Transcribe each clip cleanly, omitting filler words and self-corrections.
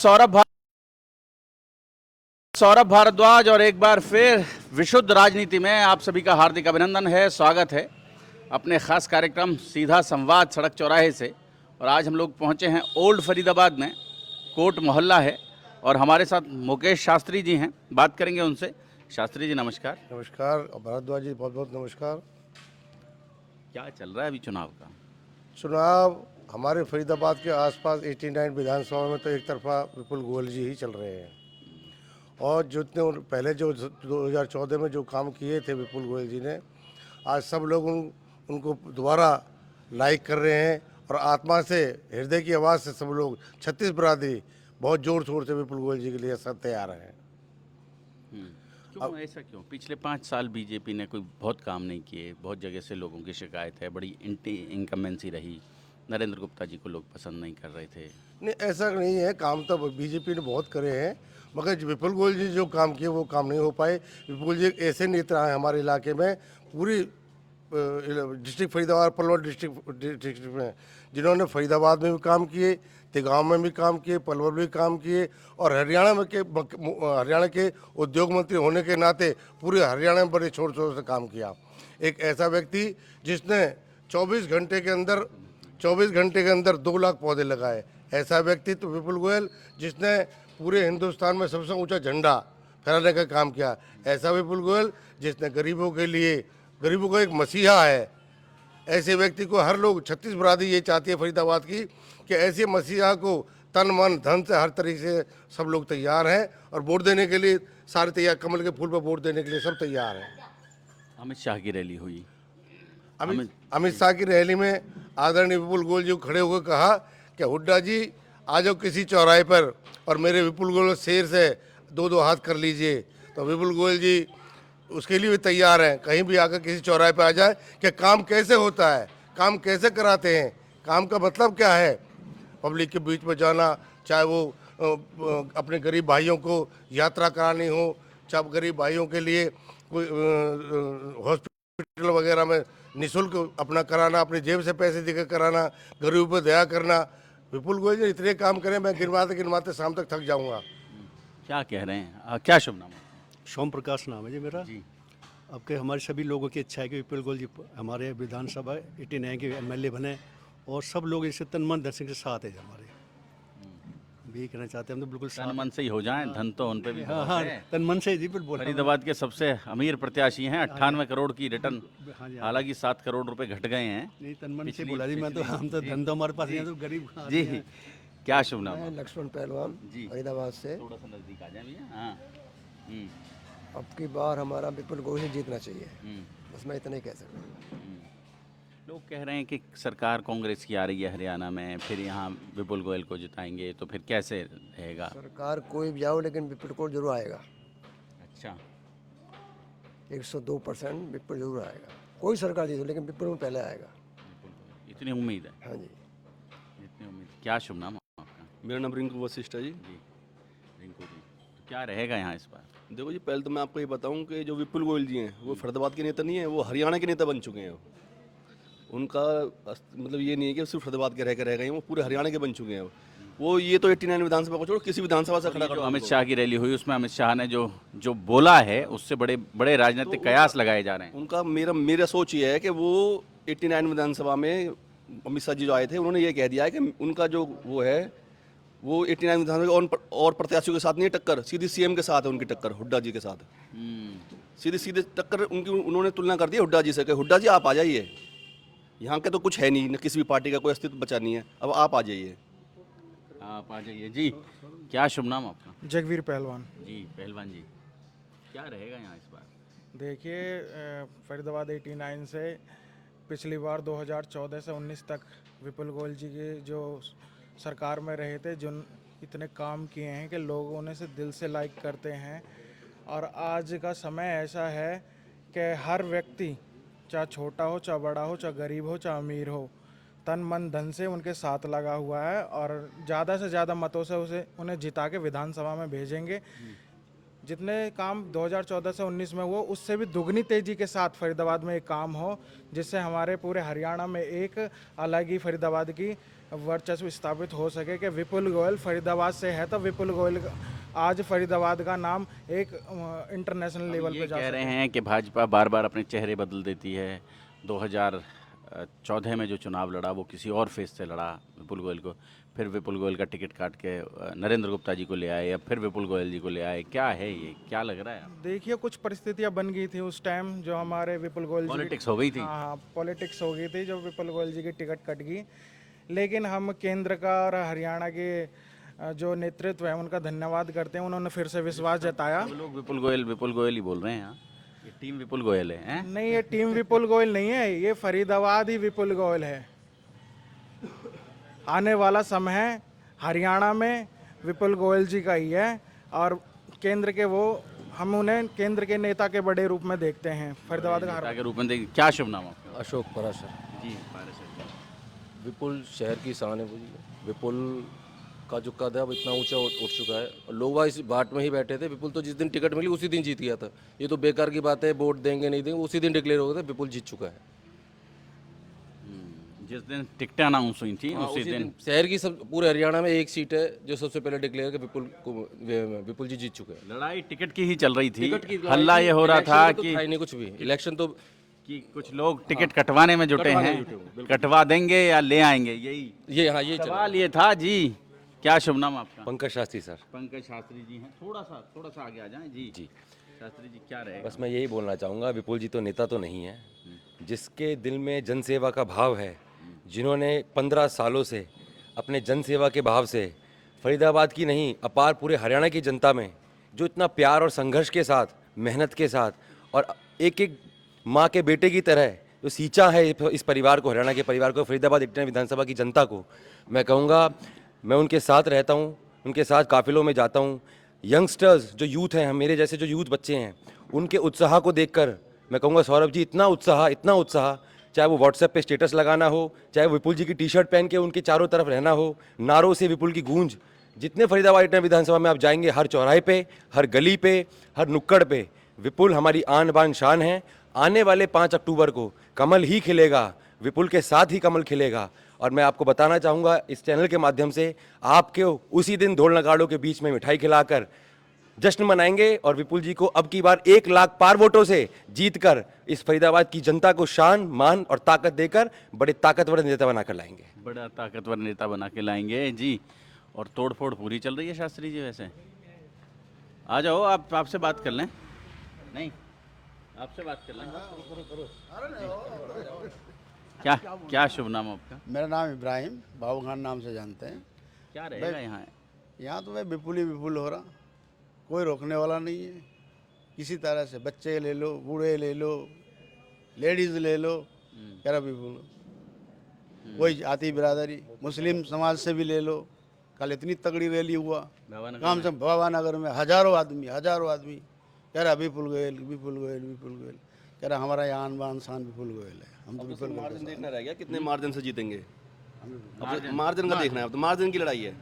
सौरभ भा- सौरभ भारद्वाज और एक बार फिर विशुद्ध राजनीति में आप सभी का हार्दिक अभिनंदन है, स्वागत है अपने खास कार्यक्रम सीधा संवाद सड़क चौराहे से। और आज हम लोग पहुंचे हैं ओल्ड फरीदाबाद में, कोट मोहल्ला है और हमारे साथ मुकेश शास्त्री जी हैं, बात करेंगे उनसे। शास्त्री जी नमस्कार। नमस्कार भारद्वाज जी, बहुत बहुत नमस्कार। क्या चल रहा है अभी चुनाव का? चुनाव हमारे फरीदाबाद के आसपास 89 विधानसभा में तो एक तरफा विपुल गोयल जी ही चल रहे हैं। और जितने पहले जो 2014 में जो काम किए थे विपुल गोयल जी ने, आज सब लोग उनको दोबारा लाइक कर रहे हैं और आत्मा से, हृदय की आवाज़ से सब लोग छत्तीस बरादरी बहुत जोर शोर से विपुल गोयल जी के लिए सब तैयार हैं। क्यों ऐसा क्यों? पिछले 5 साल बीजेपी ने कोई बहुत काम नहीं किए, बहुत जगह से लोगों की शिकायत है, बड़ी इनकम्बेंसी रही, नरेंद्र गुप्ता जी को लोग पसंद नहीं कर रहे थे। नहीं, ऐसा नहीं है, काम तो बीजेपी ने बहुत करे हैं, मगर विपुल गोयल जी जो काम किए वो काम नहीं हो पाए। विपुल जी एक ऐसे नेता हैं हमारे इलाके में, पूरी डिस्ट्रिक्ट फरीदाबाद, पलवल डिस्ट्रिक्ट में, जिन्होंने फरीदाबाद में भी काम किए, तिगांव में भी काम किए, पलवल में भी काम किए, और हरियाणा के उद्योग मंत्री होने के नाते पूरे हरियाणा में बड़े छोर छोर से काम किया। एक ऐसा व्यक्ति जिसने 24 घंटे के अंदर 2 लाख पौधे लगाए, ऐसा व्यक्ति तो विपुल गोयल जिसने पूरे हिंदुस्तान में सबसे ऊंचा झंडा फहराने का काम किया, ऐसा विपुल गोयल जिसने गरीबों के लिए, गरीबों का एक मसीहा है। ऐसे व्यक्ति को हर लोग, छत्तीस बरादरी ये चाहती है फरीदाबाद की कि ऐसे मसीहा को तन मन धन से हर तरीके से सब लोग तैयार हैं और वोट देने के लिए सारे तैयार, कमल के फूल पर वोट देने के लिए सब तैयार हैं। अमित शाह की रैली हुई, अमित शाह की रैली में आदरणीय विपुल गोयल जी को खड़े होकर कहा कि हुड्डा जी आ जाओ किसी चौराहे पर और मेरे विपुल गोयल शेर से 2-2 हाथ कर लीजिए। तो विपुल गोयल जी उसके लिए भी तैयार हैं, कहीं भी आकर किसी चौराहे पर आ जाए कि काम कैसे होता है, काम कैसे कराते हैं, काम का मतलब क्या है। पब्लिक के बीच में जाना, चाहे वो अपने गरीब भाइयों को यात्रा करानी हो, चाहे गरीब भाइयों के लिए कोई हॉस्पिटल वगैरह में निःशुल्क अपना कराना, अपनी जेब से पैसे देकर कराना, गरीबों पर दया करना। विपुल गोयल जी इतने काम करें, मैं गिनवाते शाम तक थक जाऊंगा। क्या कह रहे हैं? क्या शुभ नाम है? सोम प्रकाश नाम है जी मेरा। जी। आपके हमारे सभी लोगों की इच्छा है कि विपुल गोयल जी हमारे विधानसभा 89 के एमएलए बने और सब लोग इसे तन मन धन के साथ है हमारे। भी कहना चाहते हैं हम तो बिल्कुल तन मन से ही हो जाएं, धन तो उन पे भी हाँ बहुत हाँ, है। तन मन से ही जी बिल्कुल। फरीदाबाद के सबसे अमीर प्रत्याशी हैं, 98 करोड़ की रिटर्न, हाँ जी, हाँ। हालांकि 7 करोड़ रुपए घट गए हैं। नहीं, तन मन से पिछली- बोला जी, मैं तो, हम तो जी, धन तो हमारे पास जी, नहीं है, तो गरीब जी। आदमी हैं। क्या शुभ नाम मैं है? लक्ष्मण पहलवान जी। फरीदाबाद से। थोड़ा सा नजदीक आ जाए भैया। हाँ। अब की बार हमारा विपुल गोयल ही जीतना चाहिए, हम्म, बस मैं इतना ही कह सकता हूँ। हम्म। लोग कह रहे हैं कि सरकार कांग्रेस की आ रही है हरियाणा में, फिर यहाँ विपुल गोयल को जिताएंगे तो फिर कैसे रहेगा? सरकार कोई भी जाओ लेकिन विपुल गोयल जरूर आएगा, अच्छा। 102% विपुल जरूर आएगा। कोई सरकार जीतो लेकिन विपुल में पहले आएगा। इतनी उम्मीद है? हाँ जी। इतनी उम्मीद। क्या शुभ नाम है आपका? मेरा नाम रिंकू वशिष्ठ है जी। जी, रिंकू जी। तो क्या रहेगा यहाँ इस बार? देखो जी, पहले तो मैं आपको ये बताऊं कि जो विपुल गोयल जी हैं वो फरीदाबाद के नेता नहीं है, वो हरियाणा के नेता बन चुके हैं। उनका मतलब ये नहीं है कि सिर्फ फरीदाबाद के रह गए हैं, वो पूरे हरियाणा के बन चुके हैं। वो ये तो 89 विधानसभा को छोड़ो किसी विधानसभा से खड़ा जो कर अमित शाह की रैली हुई उसमें अमित शाह ने जो बोला है उससे बड़े बड़े राजनीतिक कयास लगाए जा रहे हैं। उनका मेरा सोच ये है कि वो 89 विधानसभा में अमित शाह जी जो आए थे उन्होंने ये कह दिया है कि उनका जो वो है वो 89 विधानसभा और प्रत्याशियों के साथ नहीं टक्कर, सीधी सीएम के साथ है उनकी टक्कर, हुड्डा जी के साथ। सीधे टक्कर उनकी उन्होंने तुलना कर दी हुड्डा जी से कि हुड्डा जी आप आ जाइए, यहाँ के तो कुछ है नहीं, न किसी भी पार्टी का कोई अस्तित्व बचा नहीं है, अब आप आ जाइए। आप आ जाइए जी। क्या शुभ नाम आपका? जगवीर पहलवान। जी पहलवान जी, क्या रहेगा यहाँ इस बार? देखिए, फरीदाबाद 89 से पिछली बार 2014 से 19 तक विपुल गोयल जी के जो सरकार में रहे थे, जिन इतने काम किए हैं कि लोग उन्हें से दिल से लाइक करते हैं। और आज का समय ऐसा है कि हर व्यक्ति, चाहे छोटा हो, चाहे बड़ा हो, चाहे गरीब हो, चाहे अमीर हो, तन मन धन से उनके साथ लगा हुआ है और ज़्यादा से ज़्यादा मतों से उन्हें जिता के विधानसभा में भेजेंगे। जितने काम 2014 से 19 में हुआ उससे भी दुगनी तेज़ी के साथ फरीदाबाद में एक काम हो, जिससे हमारे पूरे हरियाणा में एक अलग ही फरीदाबाद की वर्चस्व स्थापित हो सके कि विपुल गोयल फरीदाबाद से है, तो विपुल गोयल आज फरीदाबाद का नाम एक इंटरनेशनल लेवल ये पे जा कह रहे सके। हैं कि भाजपा बार बार अपने चेहरे बदल देती है। 2014 में जो चुनाव लड़ा वो किसी और फेस से लड़ा विपुल गोयल को, फिर विपुल गोयल का टिकट काट के नरेंद्र गुप्ता जी को ले आए, अब फिर विपुल गोयल जी को ले आए। क्या है ये, क्या लग रहा है आपको? देखिए, कुछ परिस्थितियां बन गई थी उस टाइम, जो हमारे विपुल गोयल जी की- पॉलिटिक्स हो गई थी। हाँ, पॉलिटिक्स हो गई थी, जो विपुल गोयल जी की टिकट कट गई। लेकिन हम केंद्र का और हरियाणा के जो नेतृत्व है उनका धन्यवाद करते हैं, उन्होंने फिर से विश्वास जताया। सब लोग विपुल गोयल ही बोल रहे हैं। यहाँ ये टीम विपुल गोयल है, हैं? नहीं, ये टीम विपुल गोयल नहीं है, ये फरीदाबाद ही विपुल गोयल है। आने वाला समय हरियाणा में विपुल गोयल जी का ही है, और केंद्र के हम उन्हें केंद्र के नेता के बड़े रूप में देखते हैं। फरीदाबाद का नेता के रूप में देखिए। क्या शुभ नाम आपका? अशोक पराशर। जी पारस जी। विपुल शहर की शान है पूरी। विपुल का जो कद है अब इतना ऊंचा उठ चुका है, और लोग वहाँ इस बाट में ही बैठे थे। विपुल तो जिस दिन टिकट मिली उसी दिन जीत गया था। ये तो बेकार की बात है, वोट देंगे नहीं देंगे, उसी दिन डिक्लेयर हो गया था विपुल जीत चुका है। जिस दिन टिकटें अनाउंस हुई थी हाँ, उसी दिन शहर की सब पूरे हरियाणा में एक सीट है जो सबसे पहले डिक्लेयर कि विपुल जी जीत चुके हैं। लड़ाई टिकट की ही चल रही थी। टिकट की लड़ाई हल्ला थी, ये हो रहा इलेक्शन था में तो कि था ही नहीं कुछ भी। इलेक्शन तो कुछ लोग टिकट कटवाने में जुटे कटवाने हैं, में जुटे हुए, बिल्कुल। कटवा देंगे या ले आएंगे, यही ये चला। सवाल ये था जी। क्या शुभ नाम आपका? पंकज शास्त्री सर। पंकज शास्त्री जी हैं। थोड़ा सा आगे आ जाएं जी। जी। शास्त्री जी, क्या रहेगा? बस मैं यही बोलना चाहूँगा, विपुल जी तो नेता तो नहीं है, जिसके दिल में जनसेवा का भाव है, जिन्होंने 15 सालों से अपने जनसेवा के भाव से फरीदाबाद की नहीं अपार पूरे हरियाणा की जनता में जो इतना प्यार और संघर्ष के साथ, मेहनत के साथ और एक एक माँ के बेटे की तरह जो सींचा है इस परिवार को, हरियाणा के परिवार को, फरीदाबाद इटना विधानसभा की जनता को, मैं कहूँगा मैं उनके साथ रहता हूँ, उनके साथ काफिलों में जाता हूँ। यंगस्टर्स जो यूथ हैं, हम मेरे जैसे जो यूथ बच्चे हैं, उनके उत्साह को देखकर मैं कहूँगा सौरभ जी, इतना उत्साह, चाहे वो व्हाट्सएप पे स्टेटस लगाना हो, चाहे विपुल जी की टी शर्ट पहन के उनके चारों तरफ रहना हो, नारों से विपुल की गूंज। जितने फरीदाबाद इटना विधानसभा में आप जाएंगे, हर चौराहे पे, हर गली पे, हर नुक्कड़ पे विपुल हमारी आन बान शान है। आने वाले 5 अक्टूबर को कमल ही खिलेगा, विपुल के साथ ही कमल खिलेगा। और मैं आपको बताना चाहूँगा इस चैनल के माध्यम से, आपके उसी दिन ढोल नगाड़ों के बीच में मिठाई खिलाकर जश्न मनाएंगे और विपुल जी को अब की बार 1 लाख पार वोटों से जीतकर इस फरीदाबाद की जनता को शान, मान और ताकत देकर बड़े ताकतवर नेता बनाकर लाएंगे। बड़ा ताकतवर नेता बना के लाएंगे जी। और तोड़फोड़ पूरी चल रही है शास्त्री जी। वैसे आ जाओ, आपसे बात कर लें। नहीं, आपसे बात कर लें। क्या शुभ नाम आपका? मेरा नाम इब्राहिम, बाबू खान नाम से जानते हैं। क्या रहेगा यहाँ? यहाँ तो भाई विपुल ही विपुल हो रहा, कोई रोकने वाला नहीं है किसी तरह से। बच्चे ले लो, बूढ़े ले लो, लेडीज़ ले लो, कह रहा विपुल। कोई जाति बिरादरी, मुस्लिम समाज से भी ले लो। कल इतनी तगड़ी रैली हुआ काम से भवानगर में, हजारों आदमी कह रहा विपुल गोयल, विपुल गोयल, विपुल गोयल। कह रहा हमारा यहाँ आन बान शान विपुल गोयल है। हम तो विपुल गोयल मार्जिन देखना रह गया, कितने मार्जिन से जीतेंगे। मार्जिन का देखना है, अब तो मार्जिन की लड़ाई है,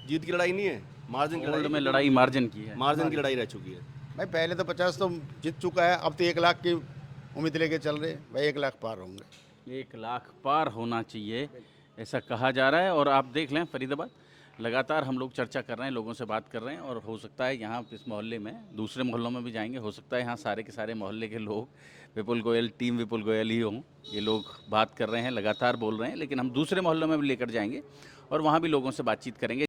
जीत की लड़ाई नहीं है। मार्जिन की वर्ल्ड में लड़ाई मार्जिन की है। मार्जिन की लड़ाई रह चुकी है। भाई पहले तो 50 तो जीत चुका है, अब तो 1 लाख की उम्मीद लेके चल रहे। भाई 1 लाख पार होंगे। 1 लाख पार होना चाहिए, ऐसा कहा जा रहा है। और आप देख लें फरीदाबाद, लगातार हम लोग चर्चा कर रहे हैं, लोगों से बात कर रहे हैं। और हो सकता है यहाँ इस मोहल्ले में, दूसरे मोहल्लों में भी जाएंगे, हो सकता है यहाँ सारे के सारे मोहल्ले के लोग विपुल गोयल, टीम विपुल गोयल ही हों। ये लोग बात कर रहे हैं, लगातार बोल रहे हैं। लेकिन हम दूसरे मोहल्लों में भी लेकर जाएंगे और वहाँ भी लोगों से बातचीत करेंगे।